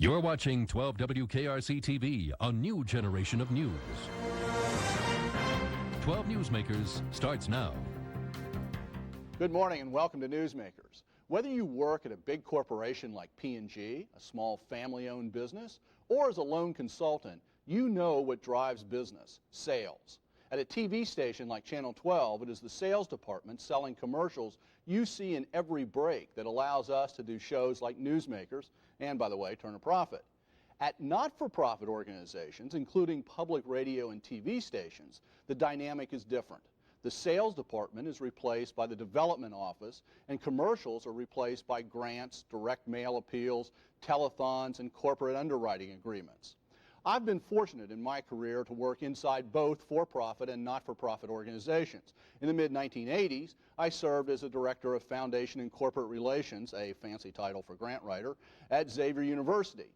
You're watching 12 WKRC-TV, a new generation of news. 12 Newsmakers starts now. Good morning and welcome to Newsmakers. Whether you work at a big corporation like P&G, a small family-owned business, or as a loan consultant, you know what drives business: sales. At a TV station like Channel 12, it is the sales department selling commercials you see in every break that allows us to do shows like Newsmakers and, by the way, turn a profit. At not-for-profit organizations, including public radio and TV stations, the dynamic is different. The sales department is replaced by the development office, and commercials are replaced by grants, direct mail appeals, telethons, and corporate underwriting agreements. I've been fortunate in my career to work inside both for-profit and not-for-profit organizations. In the mid-1980s, I served as a director of Foundation and Corporate Relations, a fancy title for grant writer, at Xavier University.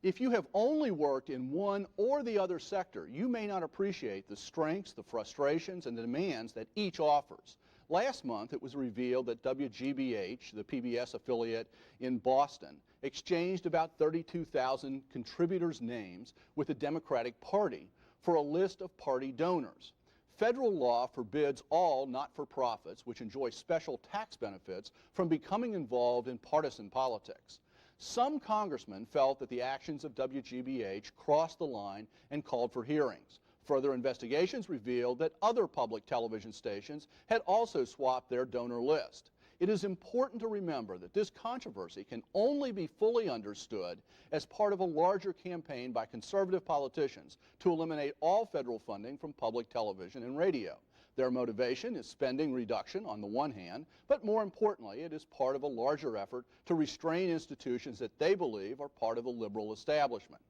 If you have only worked in one or the other sector, you may not appreciate the strengths, the frustrations, and the demands that each offers. Last month, it was revealed that WGBH, the PBS affiliate in Boston, exchanged about 32,000 contributors' names with the Democratic Party for a list of party donors. Federal law forbids all not-for-profits, which enjoy special tax benefits, from becoming involved in partisan politics. Some congressmen felt that the actions of WGBH crossed the line and called for hearings. Further investigations revealed that other public television stations had also swapped their donor list. It is important to remember that this controversy can only be fully understood as part of a larger campaign by conservative politicians to eliminate all federal funding from public television and radio. Their motivation is spending reduction on the one hand, but more importantly, it is part of a larger effort to restrain institutions that they believe are part of the liberal establishment.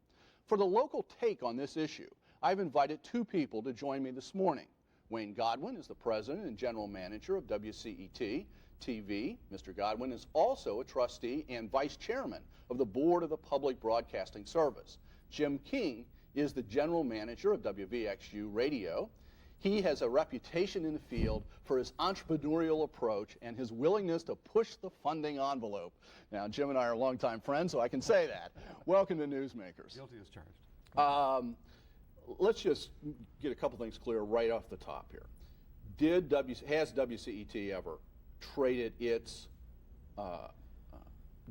For the local take on this issue, I've invited two people to join me this morning. Wayne Godwin is the president and general manager of WCET-TV. Mr. Godwin is also a trustee and vice chairman of the board of the Public Broadcasting Service. Jim King is the general manager of WVXU Radio. He has a reputation in the field for his entrepreneurial approach and his willingness to push the funding envelope. Now, Jim and I are longtime friends, so I can say that. Welcome to Newsmakers. Guilty as charged. Let's just get a couple things clear right off the top here. Has WCET ever traded its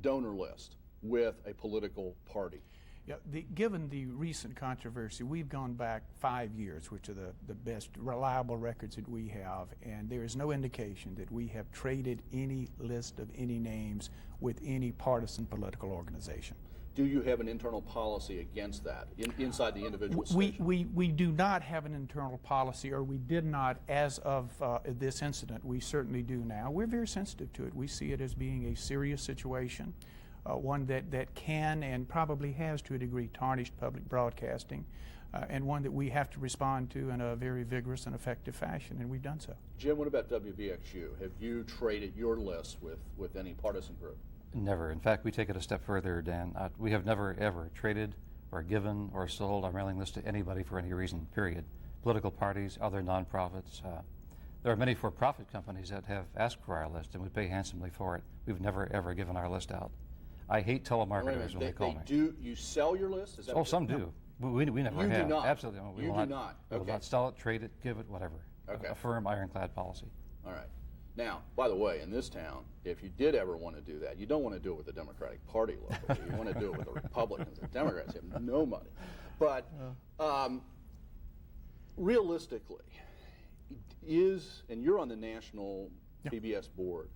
donor list with a political party? Yeah, given the recent controversy, we've gone back 5 years, which are the best reliable records that we have, and there is no indication that we have traded any list of any names with any partisan political organization. Do you have an internal policy against that inside the individual station? We do not have an internal policy, or we did not as of this incident. We certainly do now. We're very sensitive to it. We see it as being a serious situation, one that can and probably has to a degree tarnished public broadcasting, and one that we have to respond to in a very vigorous and effective fashion, and we've done so. Jim, what about WVXU? Have you traded your list with any partisan group? Never. In fact, we take it a step further, Dan. We have never, ever traded or given or sold our mailing list to anybody for any reason, period. Political parties, other nonprofits. There are many for-profit companies that have asked for our list, and we pay handsomely for it. We've never, ever given our list out. I hate telemarketers when they call me. Do you sell your list? Is that some do. We never have. You do not? Absolutely. We do not? We will not sell it, trade it, give it, whatever. Okay. A firm, ironclad policy. All right. Now, by the way, in this town, if you did ever want to do that, you don't want to do it with the Democratic Party locally. You want to do it with the Republicans. The Democrats have no money. But realistically, and you're on the national PBS board,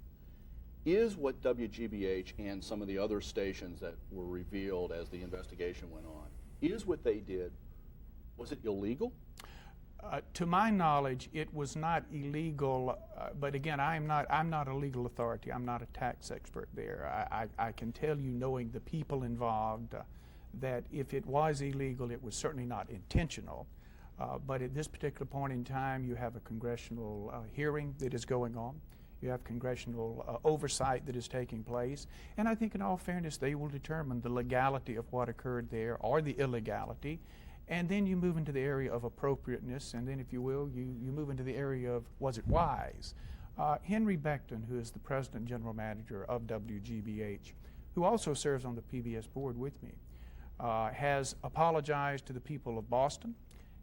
is what WGBH and some of the other stations that were revealed as the investigation went on, is what they did, was it illegal? To my knowledge, it was not illegal, but again, I'm not a legal authority. I'm not a tax expert there. I can tell you, knowing the people involved, that if it was illegal, it was certainly not intentional. But at this particular point in time, you have a congressional hearing that is going on. You have congressional oversight that is taking place. And I think in all fairness, they will determine the legality of what occurred there or the illegality. And then you move into the area of appropriateness, and then, if you will, you move into the area of, was it wise? Henry Beckton, who is the president and general manager of WGBH, who also serves on the PBS board with me, has apologized to the people of Boston,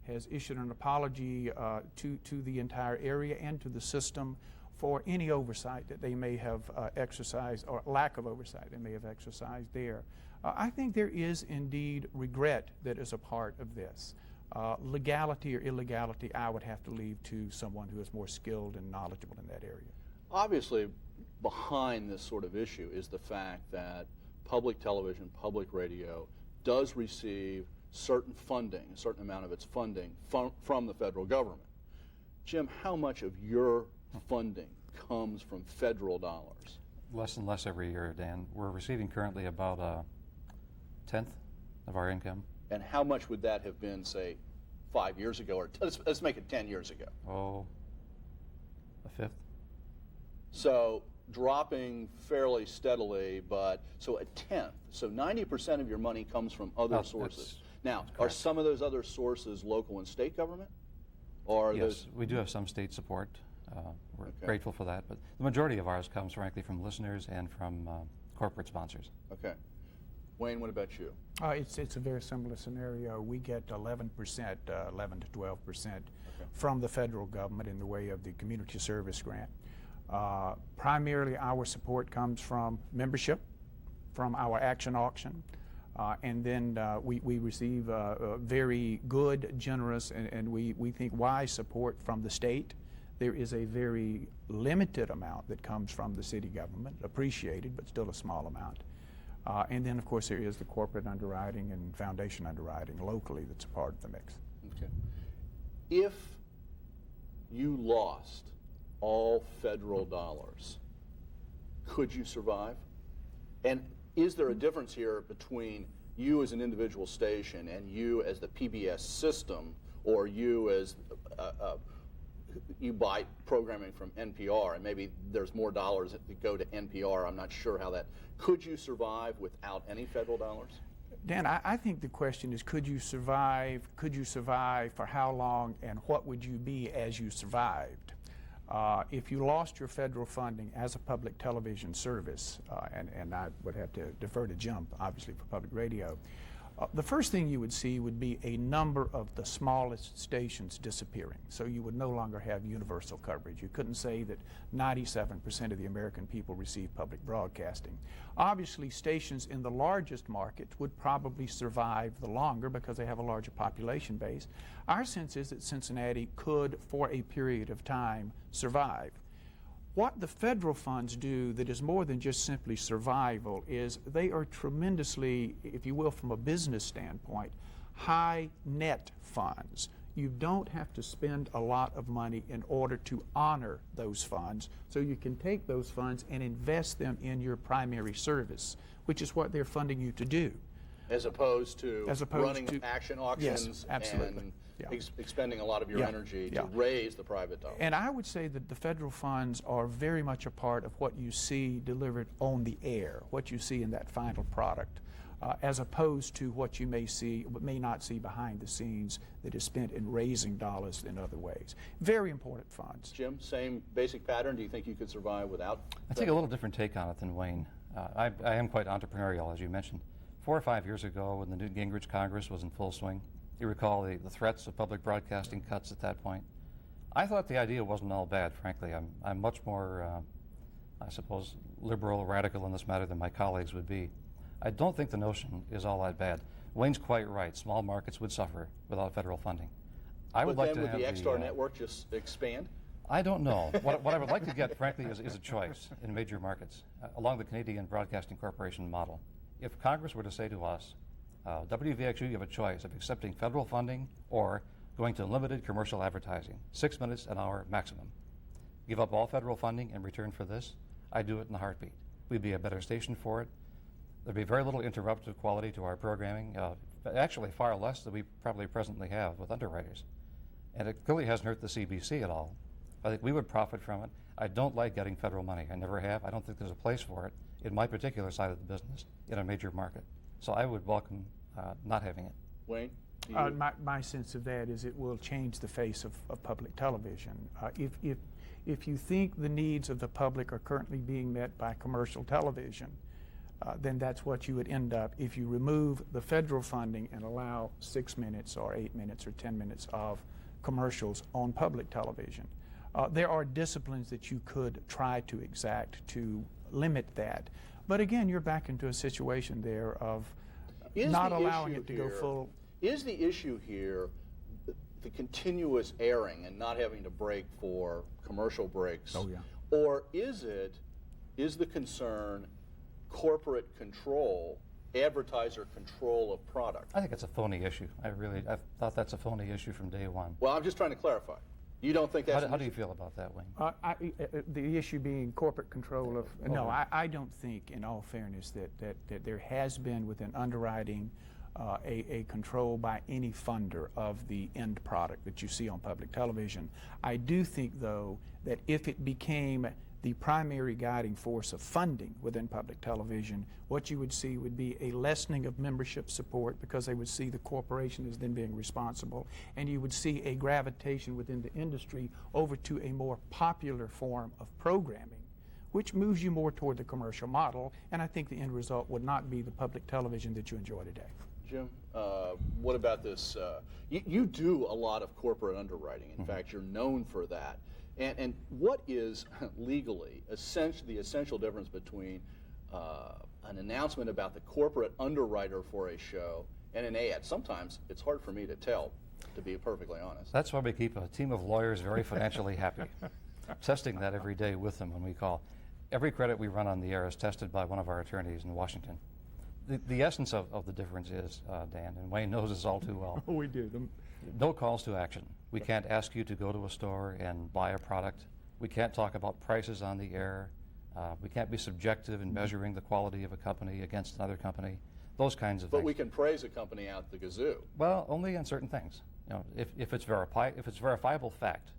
has issued an apology to the entire area and to the system for any oversight that they may have exercised, or lack of oversight they may have exercised there. I think there is indeed regret that is a part of this. Legality or illegality, I would have to leave to someone who is more skilled and knowledgeable in that area. Obviously, behind this sort of issue is the fact that public television, public radio does receive certain funding, a certain amount of its funding from the federal government. Jim, how much of your funding comes from federal dollars? Less and less every year, Dan. We're receiving currently about a tenth of our income. And how much would that have been, say, 5 years ago, or let's make it 10 years ago? Oh, a fifth. So dropping fairly steadily, but so a tenth. So 90% of your money comes from other sources. Now, are some of those other sources local and state government? Or yes, we do have some state support. We're grateful for that, but the majority of ours comes, frankly, from listeners and from corporate sponsors. Okay. Wayne, what about you? It's a very similar scenario. We get 11%, 11 to 12% from the federal government in the way of the community service grant. Primarily, our support comes from membership, from our action auction, and then we receive very good, generous, and we think wise support from the state. There is a very limited amount that comes from the city government, appreciated, but still a small amount. And then, of course, there is the corporate underwriting and foundation underwriting locally that's a part of the mix. Okay. If you lost all federal dollars, could you survive? And is there a difference here between you as an individual station and you as the PBS system, or you as you buy programming from NPR, and maybe there's more dollars that go to NPR? I'm not sure how that. Could you survive without any federal dollars? Dan, I think the question is, could you survive? Could you survive for how long, and what would you be as you survived? If you lost your federal funding as a public television service, and I would have to defer to Jim, obviously, for public radio, the first thing you would see would be a number of the smallest stations disappearing. So you would no longer have universal coverage. You couldn't say that 97% of the American people receive public broadcasting. Obviously, stations in the largest markets would probably survive the longer because they have a larger population base. Our sense is that Cincinnati could, for a period of time, survive. What the federal funds do that is more than just simply survival is they are tremendously, if you will, from a business standpoint, high net funds. You don't have to spend a lot of money in order to honor those funds, so you can take those funds and invest them in your primary service, which is what they're funding you to do. As opposed to running action auctions, yes, absolutely. And expending a lot of your energy to raise the private dollar. And I would say that the federal funds are very much a part of what you see delivered on the air, what you see in that final product, as opposed to what you may see, but may not see behind the scenes that is spent in raising dollars in other ways. Very important funds. Jim, same basic pattern. Do you think you could survive without? I take a little different take on it than Wayne. I am quite entrepreneurial, as you mentioned. 4 or 5 years ago, when the Newt Gingrich Congress was in full swing, you recall the threats of public broadcasting cuts at that point. I thought the idea wasn't all bad, frankly. I'm much more, I suppose, liberal, radical in this matter than my colleagues would be. I don't think the notion is all that bad. Wayne's quite right. Small markets would suffer without federal funding. Would the X-Star network just expand? I don't know. What I would like to get, frankly, is a choice in major markets along the Canadian Broadcasting Corporation model. If Congress were to say to us, WVXU, you have a choice of accepting federal funding or going to limited commercial advertising, 6 minutes an hour maximum. Give up all federal funding in return for this, I'd do it in a heartbeat. We'd be a better station for it. There'd be very little interruptive quality to our programming, actually far less than we probably presently have with underwriters. And it clearly hasn't hurt the CBC at all. I think we would profit from it. I don't like getting federal money. I never have. I don't think there's a place for it in my particular side of the business in a major market. So I would welcome not having it. Wayne? My sense of that is it will change the face of public television. If you think the needs of the public are currently being met by commercial television, then that's what you would end up if you remove the federal funding and allow 6 minutes or 8 minutes or 10 minutes of commercials on public television. There are disciplines that you could try to exact to limit that. But again, you're back into a situation there of not allowing it to go full. Is the issue here the continuous airing and not having to break for commercial breaks? Oh, yeah. Or is the concern corporate control, advertiser control of product? I think it's a phony issue. I thought that's a phony issue from day one. Well, I'm just trying to clarify. You don't think that's How do you feel about that, Wayne? The issue being corporate control of, no, I don't think, in all fairness, that there has been within underwriting a control by any funder of the end product that you see on public television. I do think, though, that if it became the primary guiding force of funding within public television, what you would see would be a lessening of membership support because they would see the corporation as then being responsible, and you would see a gravitation within the industry over to a more popular form of programming, which moves you more toward the commercial model, and I think the end result would not be the public television that you enjoy today. Jim, what about this? You do a lot of corporate underwriting. In fact, you're known for that. And what is legally the essential difference between an announcement about the corporate underwriter for a show and an ad? Sometimes it's hard for me to tell, to be perfectly honest. That's why we keep a team of lawyers very financially happy. Testing that every day with them when we call. Every credit we run on the air is tested by one of our attorneys in Washington. The essence of the difference is, Dan, and Wayne knows this all too well. Oh, we do. No calls to action. We can't ask you to go to a store and buy a product. We can't talk about prices on the air. We can't be subjective in measuring the quality of a company against another company. Those kinds of things. But we can praise a company out the gazoo. Well, only on certain things. You know, if it's verifiable fact.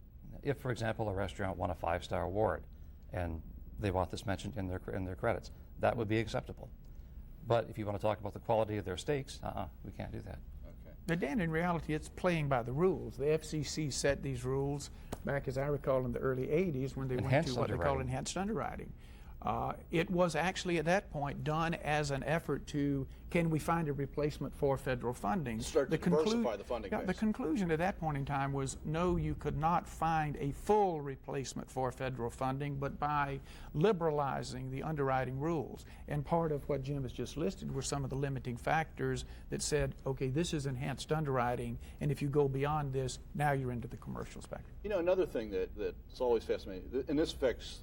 If, for example, a restaurant won a 5-star award and they want this mentioned in their credits, that would be acceptable. But if you want to talk about the quality of their steaks, we can't do that. But Dan, in reality, it's playing by the rules. The FCC set these rules back, as I recall, in the early 80s when they went to what they call enhanced underwriting. It was actually at that point done as an effort to, can we find a replacement for federal funding? Start to diversify the funding base. The conclusion at that point in time was, no, you could not find a full replacement for federal funding, but by liberalizing the underwriting rules. And part of what Jim has just listed were some of the limiting factors that said, okay, this is enhanced underwriting, and if you go beyond this, now you're into the commercial spectrum. You know, another thing that's always fascinating, and this affects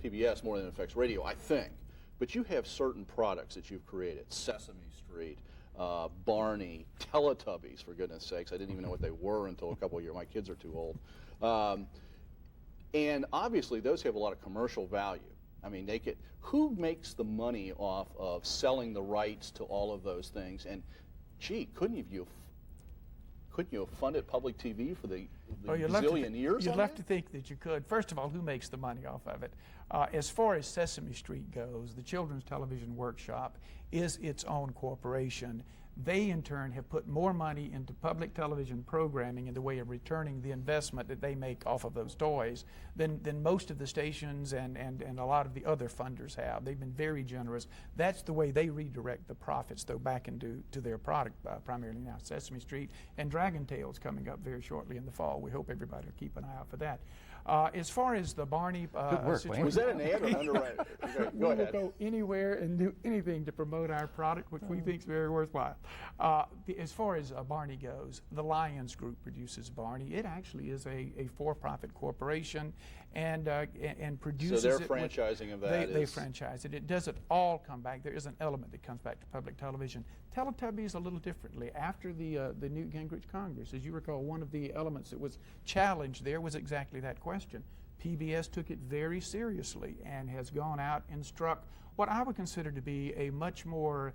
PBS more than it affects radio, I think, but you have certain products that you've created, Sesame Street, Barney, Teletubbies, for goodness sakes. I didn't even know what they were until a couple of years. My kids are too old. And obviously those have a lot of commercial value. I mean, who makes the money off of selling the rights to all of those things? And gee, couldn't you have funded public TV for the gazillion years? You'd love to think that you could. First of all, who makes the money off of it? As far as Sesame Street goes, the Children's Television Workshop is its own corporation. They, in turn, have put more money into public television programming in the way of returning the investment that they make off of those toys than most of the stations and a lot of the other funders have. They've been very generous. That's the way they redirect the profits, though, back into their product, primarily now Sesame Street, and Dragon Tales coming up very shortly in the fall. We hope everybody will keep an eye out for that. As far as the Barney situation, was that an ad or underwriting? Okay, go ahead. We will go anywhere and do anything to promote our product, which we think is very worthwhile. As far as Barney goes, the Lions Group produces Barney. It actually is a for-profit corporation and produces it. So their franchising of that They franchise it. It doesn't all come back. There is an element that comes back to public television. Teletubbies a little differently. After the Newt Gingrich Congress, as you recall, one of the elements that was challenged there was exactly that question. PBS took it very seriously and has gone out and struck what I would consider to be a much more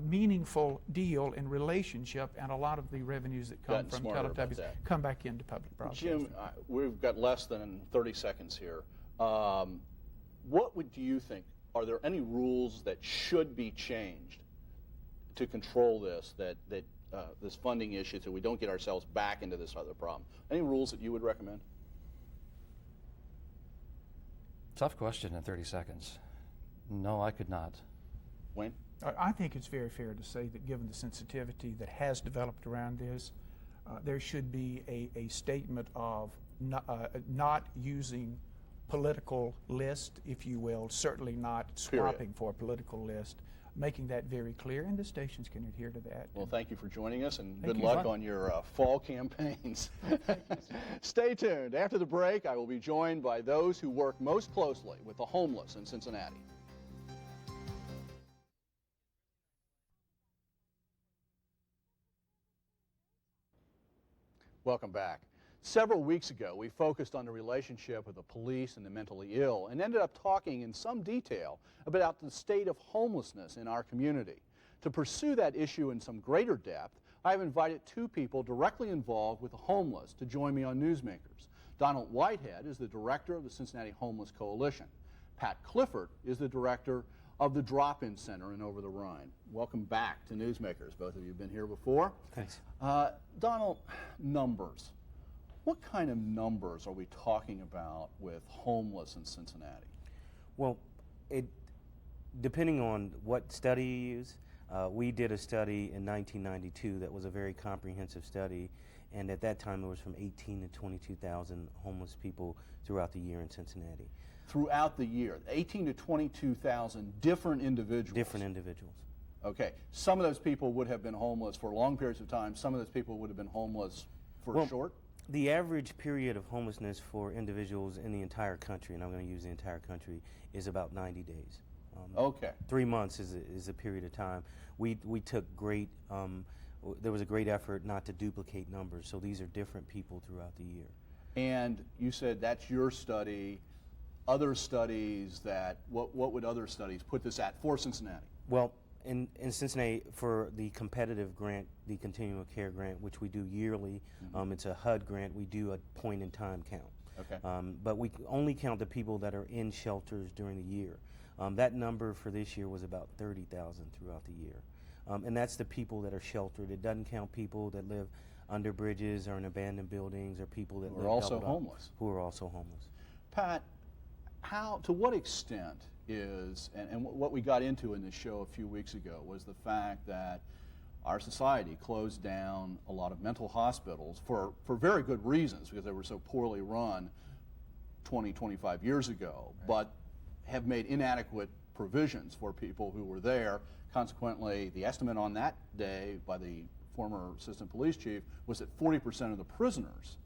meaningful deal in relationship, and a lot of the revenues that come from Teletubbies come back into public broadcasting. Jim, we've got less than 30 seconds here. Do you think, are there any rules that should be changed to control this, this funding issue, so we don't get ourselves back into this other problem? Any rules that you would recommend? Tough question in 30 seconds. No, I could not. Wayne? I think it's very fair to say that given the sensitivity that has developed around this, there should be a statement of not using political list, if you will, certainly not swapping for a political list, making that very clear, and the stations can adhere to that. Well, thank you for joining us, and Thank good you. luck on your fall campaigns. Stay tuned. After the break, I will be joined by those who work most closely with the homeless in Cincinnati. Welcome back. Several weeks ago, we focused on the relationship of the police and the mentally ill and ended up talking in some detail about the state of homelessness in our community. To pursue that issue in some greater depth, I have invited two people directly involved with the homeless to join me on Newsmakers. Donald Whitehead is the director of the Cincinnati Homeless Coalition. Pat Clifford is the director of the Drop-In Center in Over the Rhine. Welcome back to Newsmakers. Both of you have been here before. Thanks. Donald, numbers. What kind of numbers are we talking about with homeless in Cincinnati? Well, depending on what study you use, we did a study in 1992 that was a very comprehensive study, and at that time it was from 18 to 22,000 homeless people throughout the year in Cincinnati. Throughout the year, 18 to 22,000 different individuals. Different individuals. Okay, some of those people would have been homeless for long periods of time. Some of those people would have been homeless for short. The average period of homelessness for individuals in the entire country, and I'm going to use the entire country, is about 90 days. Okay. 3 months is a period of time. We took great, there was a great effort not to duplicate numbers, so these are different people throughout the year. And you said that's your study. Other studies what would other studies put this at for Cincinnati? Well, in Cincinnati, for the competitive grant, the Continuum of Care grant, which we do yearly, it's a HUD grant, we do a point-in-time count. Okay. But we only count the people that are in shelters during the year. That number for this year was about 30,000 throughout the year. And that's the people that are sheltered. It doesn't count people that live under bridges or in abandoned buildings, or people that Who are also homeless. Who are also homeless. Pat, to what extent is, and what we got into in this show a few weeks ago was the fact that our society closed down a lot of mental hospitals for very good reasons, because they were so poorly run 20, 25 years ago, but have made inadequate provisions for people who were there. Consequently, the estimate on that day by the former assistant police chief was that 40% of the prisoners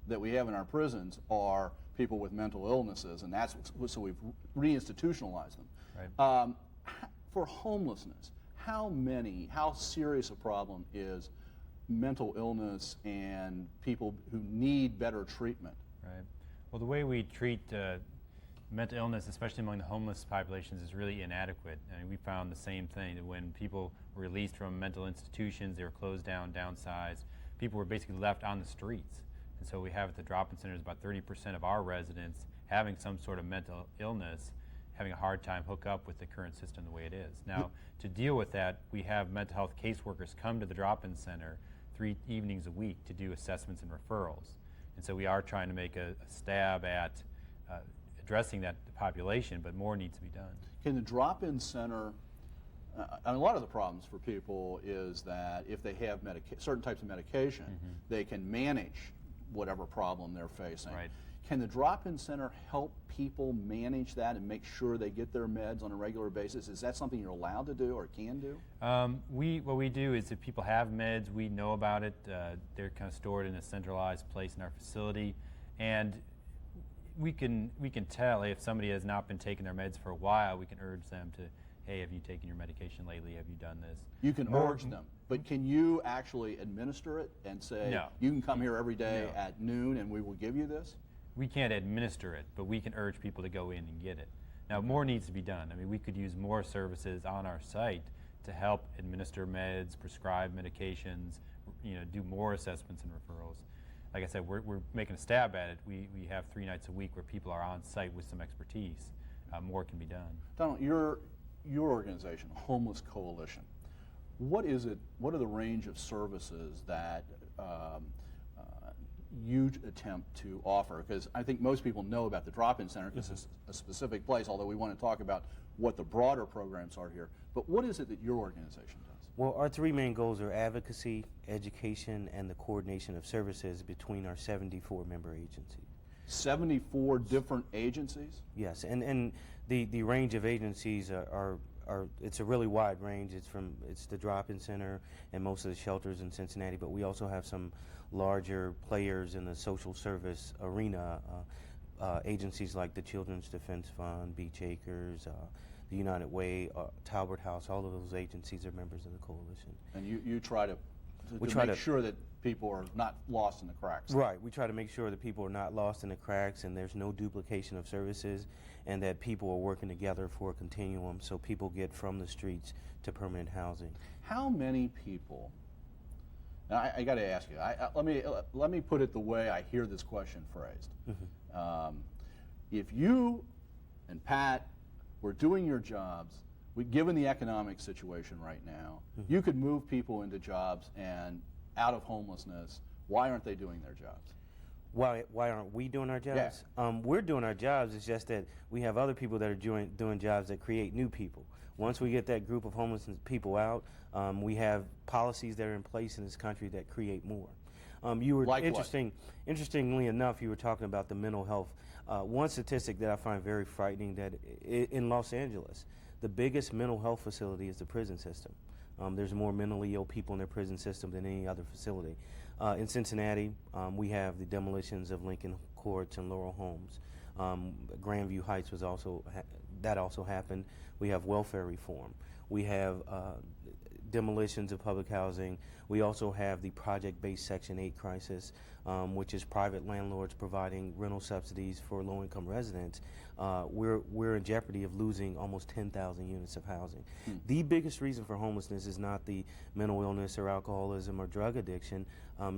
that we have in our prisons are people with mental illnesses, and so we've reinstitutionalized them. Right. For homelessness, how serious a problem is mental illness and people who need better treatment? Right. Well, the way we treat mental illness, especially among the homeless populations, is really inadequate. And we found the same thing, that when people were released from mental institutions, they were closed down, downsized, people were basically left on the streets. And so we have at the drop-in centers about 30% of our residents having some sort of mental illness, having a hard time hook up with the current system the way it is. Now, to deal with that, we have mental health caseworkers come to the drop-in center 3 evenings a week to do assessments and referrals. And so we are trying to make a stab at addressing that population, but more needs to be done. Can the drop-in center, a lot of the problems for people is that if they have certain types of medication, they can manage whatever problem they're facing. Right. Can the drop-in center help people manage that and make sure they get their meds on a regular basis? Is that something you're allowed to do or can do? What we do is if people have meds, we know about it. They're kind of stored in a centralized place in our facility, and we can tell if somebody has not been taking their meds for a while. We can urge them to, hey, have you taken your medication lately? Have you done this? You can urge them, but can you actually administer it and say, no, you can come here every day at noon and we will give you this? We can't administer it, but we can urge people to go in and get it. Now, more needs to be done. I mean, we could use more services on our site to help administer meds, prescribe medications, do more assessments and referrals. Like I said, we're making a stab at it. We have 3 nights a week where people are on site with some expertise. More can be done. Donald, your organization, Homeless Coalition, what is it? What are the range of services that you attempt to offer? Because I think most people know about the drop-in center because it's a specific place, although we want to talk about what the broader programs are here. But what is it that your organization does? Well, our three main goals are advocacy, education, and the coordination of services between our 74 member agencies. 74 different agencies? Yes, and the range of agencies are it's a really wide range. It's the drop-in center and most of the shelters in Cincinnati, but we also have some larger players in the social service arena, agencies like the Children's Defense Fund, Beach Acres, the United Way, Talbot House. All of those agencies are members of the coalition. And you try to make sure that people are not lost in the cracks. Right. We try to make sure that people are not lost in the cracks and there's no duplication of services, and that people are working together for a continuum so people get from the streets to permanent housing. How many people, now I got to ask you, let me put it the way I hear this question phrased. If you and Pat were doing your jobs, given the economic situation right now, you could move people into jobs and out of homelessness. Why aren't they doing their jobs? Why aren't we doing our jobs? Yeah. We're doing our jobs. It's just that we have other people that are doing jobs that create new people. Once we get that group of homeless people out, we have policies that are in place in this country that create more. You were like interestingly enough, you were talking about the mental health. One statistic that I find very frightening, that in Los Angeles, the biggest mental health facility is the prison system. There's more mentally ill people in their prison system than any other facility. In Cincinnati, we have the demolitions of Lincoln Courts and Laurel Homes. Grandview Heights was also that also happened. We have welfare reform. We have demolitions of public housing. We also have the project-based Section 8 crisis, which is private landlords providing rental subsidies for low-income residents. We're in jeopardy of losing almost 10,000 units of housing. The biggest reason for homelessness is not the mental illness or alcoholism or drug addiction.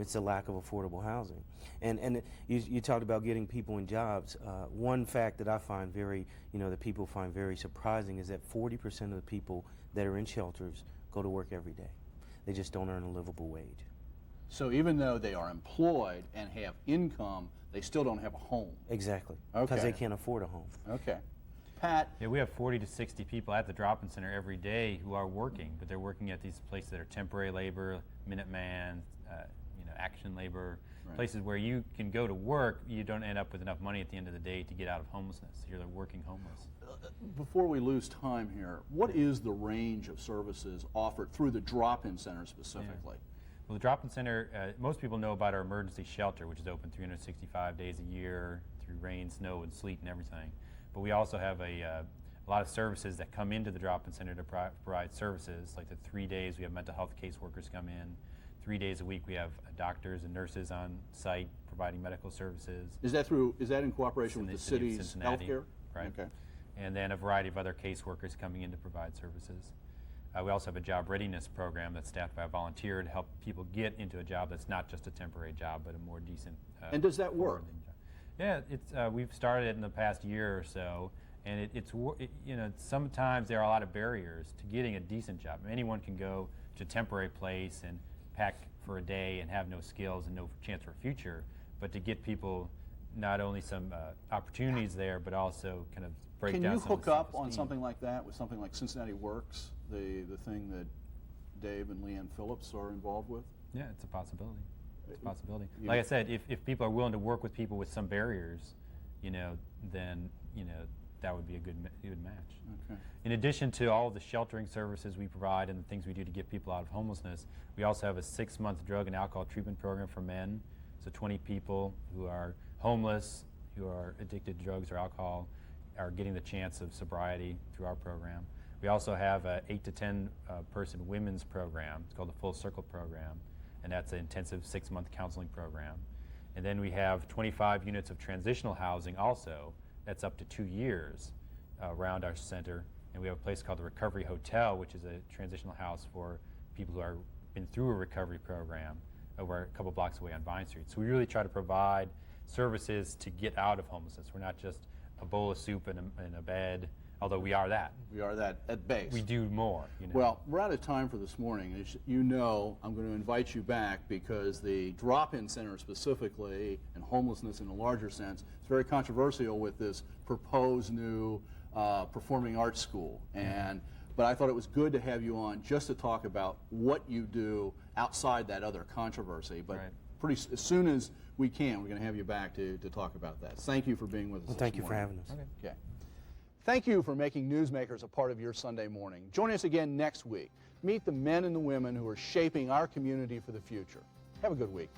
It's the lack of affordable housing. And you talked about getting people in jobs. One fact that I find that people find very surprising is that 40% of the people that are in shelters go to work every day. They just don't earn a livable wage. So even though they are employed and have income, they still don't have a home. Exactly. Okay. Because they can't afford a home. Okay. Pat? Yeah, we have 40 to 60 people at the drop-in center every day who are working, but they're working at these places that are temporary labor, Minuteman, action labor, right. Places where you can go to work, you don't end up with enough money at the end of the day to get out of homelessness. You're working homeless. Before we lose time here, what is the range of services offered through the drop-in center specifically? Yeah. Well, the drop-in center, most people know about our emergency shelter, which is open 365 days a year through rain, snow, and sleet and everything. But we also have a lot of services that come into the drop-in center to provide services. Like the 3 days we have mental health caseworkers come in. 3 days a week we have doctors and nurses on site providing medical services. Is that in cooperation with the city's Cincinnati, healthcare? right? Okay. And then a variety of other caseworkers coming in to provide services. We also have a job readiness program that's staffed by a volunteer to help people get into a job that's not just a temporary job, but a more decent. And does that work? Yeah, we've started it in the past year or so, and sometimes there are a lot of barriers to getting a decent job. Anyone can go to a temporary place and pack for a day and have no skills and no chance for a future, but to get people not only some opportunities there, but also kind of break down some of the Can you hook up on self-esteem. something like that with something like Cincinnati Works, the thing that Dave and Leanne Phillips are involved with? Yeah, it's a possibility. It's a possibility. Like I said, if people are willing to work with people with some barriers, then that would be a good match. Okay. In addition to all of the sheltering services we provide and the things we do to get people out of homelessness, we also have a 6-month drug and alcohol treatment program for men. So 20 people who are homeless, who are addicted to drugs or alcohol, are getting the chance of sobriety through our program. We also have a 8 to 10 person women's program. It's called the Full Circle program, and that's an intensive 6-month counseling program. And then we have 25 units of transitional housing also. That's up to 2 years around our center. And we have a place called the Recovery Hotel, which is a transitional house for people who are been through a recovery program over a couple blocks away on Vine Street. So we really try to provide services to get out of homelessness. We're not just a bowl of soup and a bed, although we are that. We are that at base. We do more. You know? Well, we're out of time for this morning. As you know, I'm going to invite you back because the drop-in center specifically, and homelessness in a larger sense, is very controversial with this proposed new performing arts school. But I thought it was good to have you on just to talk about what you do outside that other controversy. But as soon as we can, we're going to have you back to talk about that. Thank you for being with us. Well, thank you for having us. Okay. Thank you for making Newsmakers a part of your Sunday morning. Join us again next week. Meet the men and the women who are shaping our community for the future. Have a good week.